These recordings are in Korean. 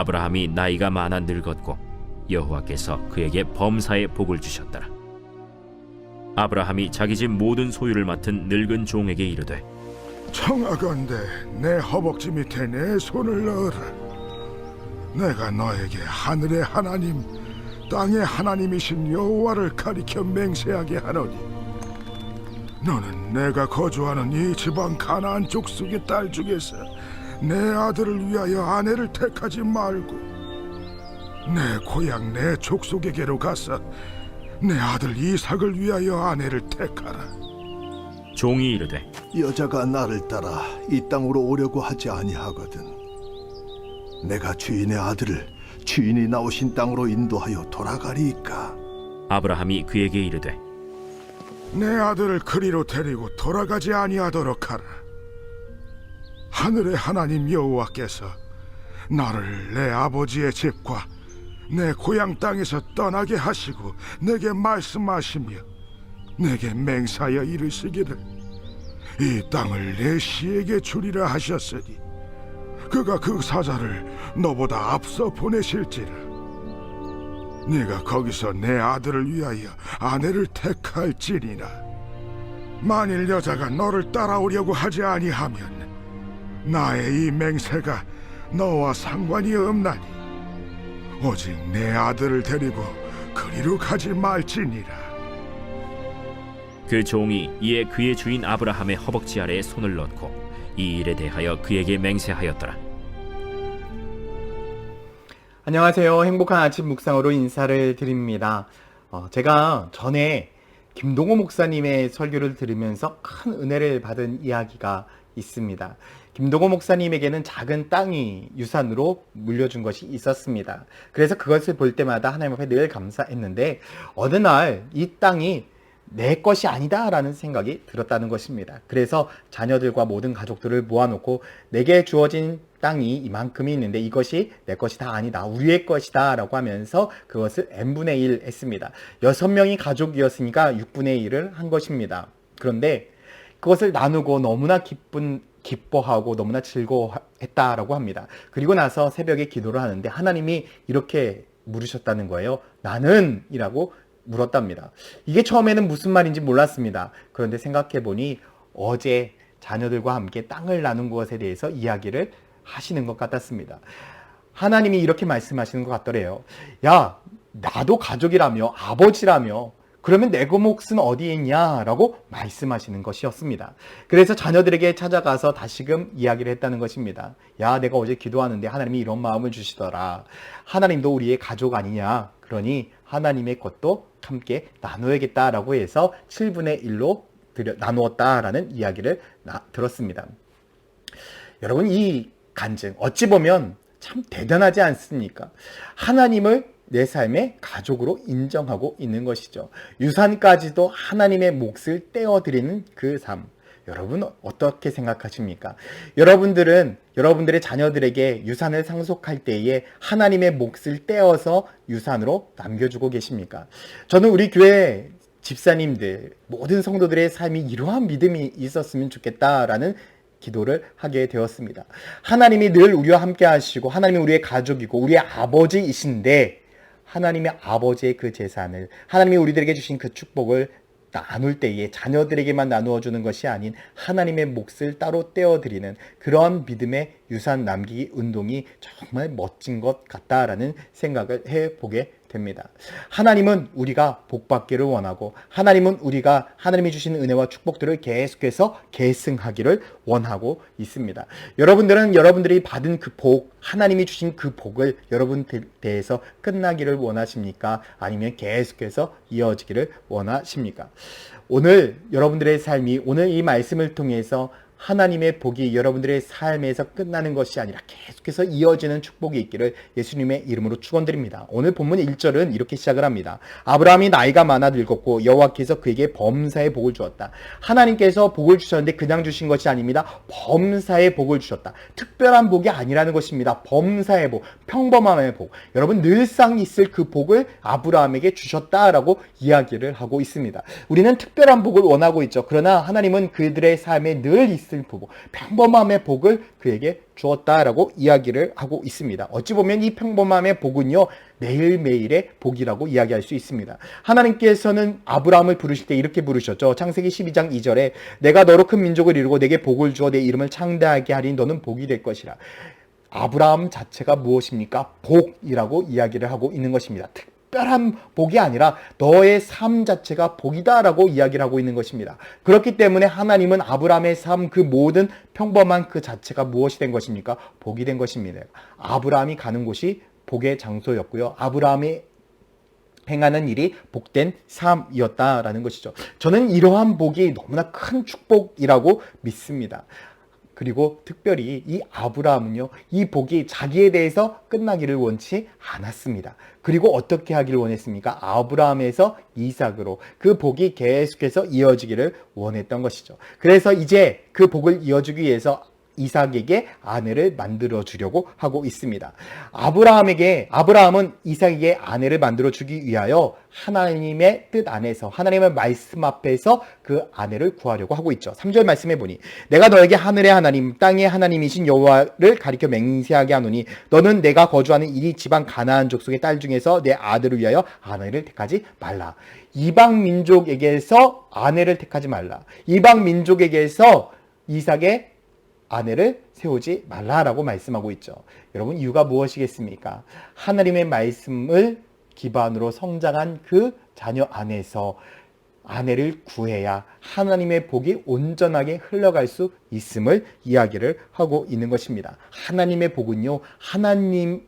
아브라함이 나이가 많아 늙었고 여호와께서 그에게 범사의 복을 주셨더라. 아브라함이 자기 집 모든 소유를 맡은 늙은 종에게 이르되 청하건대 내 허벅지 밑에 내 손을 넣어라. 내가 너에게 하늘의 하나님 땅의 하나님이신 여호와를 가리켜 맹세하게 하노니 너는 내가 거주하는 이 지방 가나안 족속의 딸 중에서 내 아들을 위하여 아내를 택하지 말고 내 고향 내 족속에게로 가서 내 아들 이삭을 위하여 아내를 택하라. 종이 이르되 여자가 나를 따라 이 땅으로 오려고 하지 아니하거든. 내가 주인의 아들을 주인이 나오신 땅으로 인도하여 돌아가리이까. 아브라함이 그에게 이르되 내 아들을 그리로 데리고 돌아가지 아니하도록 하라. 하늘의 하나님 여호와께서 나를 내 아버지의 집과 내 고향 땅에서 떠나게 하시고 내게 말씀하시며 내게 맹사하여 이르시기를 이 땅을 내 씨에게 주리라 하셨으니 그가 그 사자를 너보다 앞서 보내실지라. 네가 거기서 내 아들을 위하여 아내를 택할지니라. 만일 여자가 너를 따라오려고 하지 아니하면 나의 이 맹세가 너와 상관이 없나니 오직 내 아들을 데리고 그리로 가지 말지니라. 그 종이 이에 그의 주인 아브라함의 허벅지 아래에 손을 넣고 이 일에 대하여 그에게 맹세하였더라. 안녕하세요. 행복한 아침 묵상으로 인사를 드립니다. 제가 전에 김동호 목사님의 설교를 들으면서 큰 은혜를 받은 이야기가 있습니다. 김동호 목사님에게는 작은 땅이 유산으로 물려준 것이 있었습니다. 그래서 그것을 볼 때마다 하나님 앞에 늘 감사했는데 어느 날 이 땅이 내 것이 아니다 라는 생각이 들었다는 것입니다. 그래서 자녀들과 모든 가족들을 모아놓고 내게 주어진 땅이 이만큼이 있는데 이것이 내 것이 다 아니다, 우리의 것이다 라고 하면서 그것을 n분의 1 했습니다. 6명이 가족이었으니까 6분의 1을 한 것입니다. 그런데 그것을 나누고 너무나 기뻐하고 너무나 즐거워했다라고 합니다. 그리고 나서 새벽에 기도를 하는데 하나님이 이렇게 물으셨다는 거예요. 나는? 이라고 물었답니다. 이게 처음에는 무슨 말인지 몰랐습니다. 그런데 생각해보니 어제 자녀들과 함께 땅을 나눈 것에 대해서 이야기를 하시는 것 같았습니다. 하나님이 이렇게 말씀하시는 것 같더래요. 야, 나도 가족이라며 아버지라며 그러면 내 몫은 어디에 있냐? 라고 말씀하시는 것이었습니다. 그래서 자녀들에게 찾아가서 다시금 이야기를 했다는 것입니다. 야, 내가 어제 기도하는데 하나님이 이런 마음을 주시더라. 하나님도 우리의 가족 아니냐? 그러니 하나님의 것도 함께 나누어야겠다라고 해서 7분의 1로 나누었다라는 이야기를 들었습니다. 여러분, 이 간증 어찌 보면 참 대단하지 않습니까? 하나님을 내 삶의 가족으로 인정하고 있는 것이죠. 유산까지도 하나님의 몫을 떼어드리는 그 삶. 여러분 어떻게 생각하십니까? 여러분들의 자녀들에게 유산을 상속할 때에 하나님의 몫을 떼어서 유산으로 남겨주고 계십니까? 저는 우리 교회 집사님들, 모든 성도들의 삶이 이러한 믿음이 있었으면 좋겠다라는 기도를 하게 되었습니다. 하나님이 늘 우리와 함께 하시고 하나님이 우리의 가족이고 우리의 아버지이신데 하나님의 아버지의 그 재산을 하나님이 우리들에게 주신 그 축복을 나눌 때에 자녀들에게만 나누어 주는 것이 아닌 하나님의 몫을 따로 떼어드리는 그런 믿음의 유산 남기기 운동이 정말 멋진 것 같다라는 생각을 해보게 됩니다. 하나님은 우리가 복받기를 원하고 하나님은 우리가 하나님이 주신 은혜와 축복들을 계속해서 계승하기를 원하고 있습니다. 여러분들은 여러분들이 받은 그 복, 하나님이 주신 그 복을 여러분들 대해서 끝나기를 원하십니까? 아니면 계속해서 이어지기를 원하십니까? 오늘 여러분들의 삶이 오늘 이 말씀을 통해서 하나님의 복이 여러분들의 삶에서 끝나는 것이 아니라 계속해서 이어지는 축복이 있기를 예수님의 이름으로 축원드립니다. 오늘 본문 1절은 이렇게 시작을 합니다. 아브라함이 나이가 많아 늙었고 여호와께서 그에게 범사의 복을 주었다. 하나님께서 복을 주셨는데 그냥 주신 것이 아닙니다. 범사의 복을 주셨다. 특별한 복이 아니라는 것입니다. 범사의 복, 평범함의 복. 여러분 늘상 있을 그 복을 아브라함에게 주셨다라고 이야기를 하고 있습니다. 우리는 특별한 복을 원하고 있죠. 그러나 하나님은 그들의 삶에 늘 있어 simple 복, 평범함의 복을 그에게 주었다라고 이야기를 하고 있습니다. 어찌 보면 이 평범함의 복은요, 매일매일의 복이라고 이야기할 수 있습니다. 하나님께서는 아브라함을 부르실 때 이렇게 부르셨죠. 창세기 12장 2절에 내가 너로 큰 민족을 이루고 내게 복을 주어 내 이름을 창대하게 하리니 너는 복이 될 것이라. 아브라함 자체가 무엇입니까? 복이라고 이야기를 하고 있는 것입니다. 특별한 복이 아니라 너의 삶 자체가 복이다라고 이야기를 하고 있는 것입니다. 그렇기 때문에 하나님은 아브라함의 삶 그 모든 평범한 그 자체가 무엇이 된 것입니까? 복이 된 것입니다. 아브라함이 가는 곳이 복의 장소였고요. 아브라함이 행하는 일이 복된 삶이었다라는 것이죠. 저는 이러한 복이 너무나 큰 축복이라고 믿습니다. 그리고 특별히 이 아브라함은요, 이 복이 자기에 대해서 끝나기를 원치 않았습니다. 그리고 어떻게 하기를 원했습니까? 아브라함에서 이삭으로 그 복이 계속해서 이어지기를 원했던 것이죠. 그래서 이제 그 복을 이어주기 위해서 이삭에게 아내를 만들어 주려고 하고 있습니다. 아브라함은 이삭에게 아내를 만들어 주기 위하여 하나님의 뜻 안에서, 하나님의 말씀 앞에서 그 아내를 구하려고 하고 있죠. 3절 말씀해 보니 내가 너에게 하늘의 하나님 땅의 하나님이신 여호와를 가리켜 맹세하게 하노니 너는 내가 거주하는 이 지방 가나안 족속의 딸 중에서 내 아들을 위하여 아내를 택하지 말라. 이방 민족에게서 아내를 택하지 말라. 이방 민족에게서 이삭의 아내를 세우지 말라라고 말씀하고 있죠. 여러분, 이유가 무엇이겠습니까? 하나님의 말씀을 기반으로 성장한 그 자녀 안에서 아내를 구해야 하나님의 복이 온전하게 흘러갈 수 있음을 이야기를 하고 있는 것입니다. 하나님의 복은요, 하나님을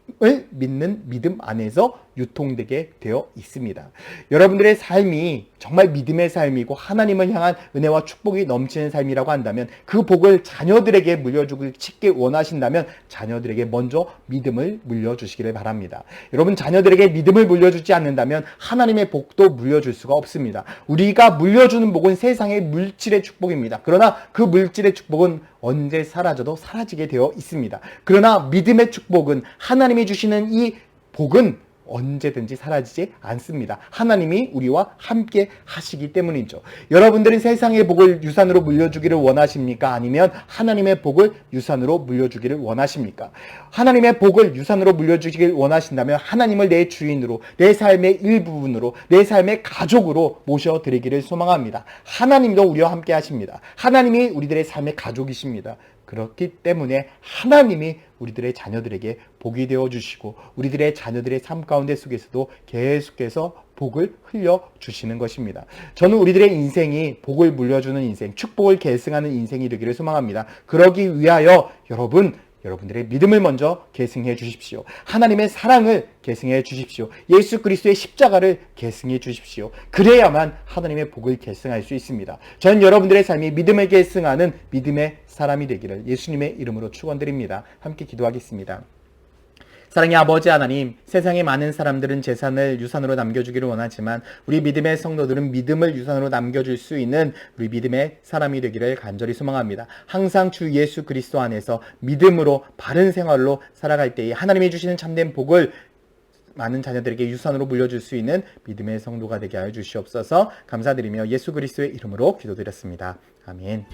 믿는 믿음 안에서 유통되게 되어 있습니다. 여러분들의 삶이 정말 믿음의 삶이고 하나님을 향한 은혜와 축복이 넘치는 삶이라고 한다면 그 복을 자녀들에게 물려주기 쉽게 원하신다면 자녀들에게 먼저 믿음을 물려주시기를 바랍니다. 여러분, 자녀들에게 믿음을 물려주지 않는다면 하나님의 복도 물려줄 수가 없습니다. 우리가 물려주는 복은 세상의 물질의 축복입니다. 그러나 그 물질의 축복은 언제 사라져도 사라지게 되어 있습니다. 그러나 믿음의 축복은, 하나님이 주시는 이 복은 언제든지 사라지지 않습니다. 하나님이 우리와 함께 하시기 때문이죠. 여러분들은 세상의 복을 유산으로 물려주기를 원하십니까? 아니면 하나님의 복을 유산으로 물려주기를 원하십니까? 하나님의 복을 유산으로 물려주기를 원하신다면 하나님을 내 주인으로, 내 삶의 일부분으로, 내 삶의 가족으로 모셔드리기를 소망합니다. 하나님도 우리와 함께 하십니다. 하나님이 우리들의 삶의 가족이십니다. 그렇기 때문에 하나님이 우리들의 자녀들에게 복이 되어주시고 우리들의 자녀들의 삶 가운데 속에서도 계속해서 복을 흘려주시는 것입니다. 저는 우리들의 인생이 복을 물려주는 인생, 축복을 계승하는 인생이 되기를 소망합니다. 그러기 위하여 여러분들의 믿음을 먼저 계승해 주십시오. 하나님의 사랑을 계승해 주십시오. 예수 그리스도의 십자가를 계승해 주십시오. 그래야만 하나님의 복을 계승할 수 있습니다. 전 여러분들의 삶이 믿음을 계승하는 믿음의 사람이 되기를 예수님의 이름으로 축원드립니다. 함께 기도하겠습니다. 사랑의 아버지 하나님, 세상의 많은 사람들은 재산을 유산으로 남겨주기를 원하지만 우리 믿음의 성도들은 믿음을 유산으로 남겨줄 수 있는 우리 믿음의 사람이 되기를 간절히 소망합니다. 항상 주 예수 그리스도 안에서 믿음으로 바른 생활로 살아갈 때에 하나님이 주시는 참된 복을 많은 자녀들에게 유산으로 물려줄 수 있는 믿음의 성도가 되게 하여 주시옵소서. 감사드리며 예수 그리스도의 이름으로 기도드렸습니다. 아멘.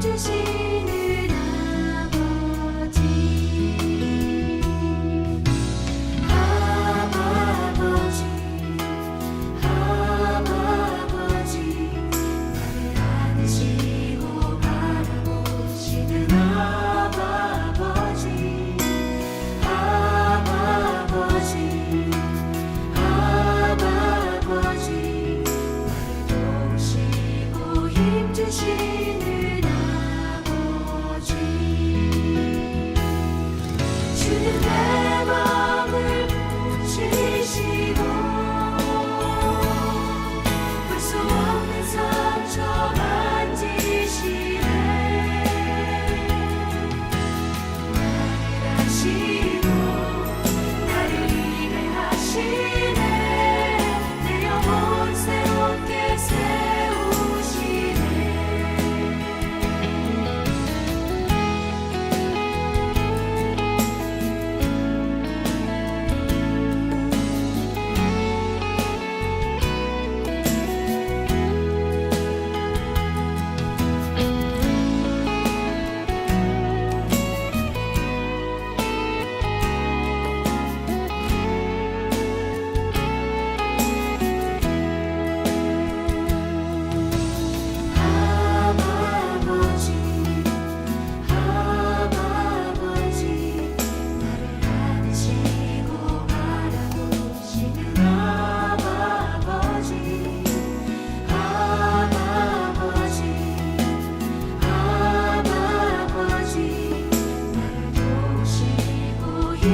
주시는 아버지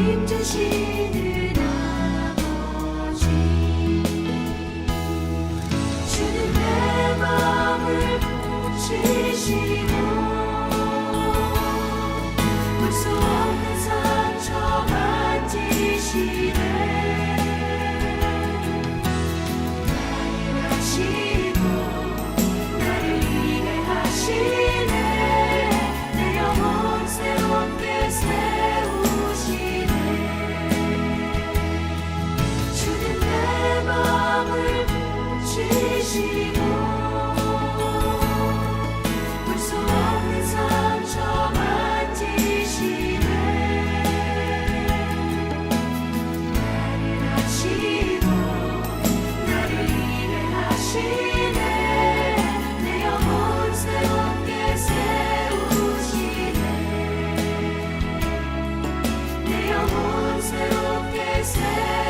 힘주시는 아버지 주는 내 마음을 붙이시고 볼 수 없는 상처 만지시네 나를 하시고 나를 이해 하시네 내 영혼 새롭게 세우시네 주는 내 마음을 붙이시고 볼 수 없는 상처 만지시네 나를 하시고 나를 이해하시네 내 영혼 새롭게 세우시네 내 영혼 새롭게 세우시네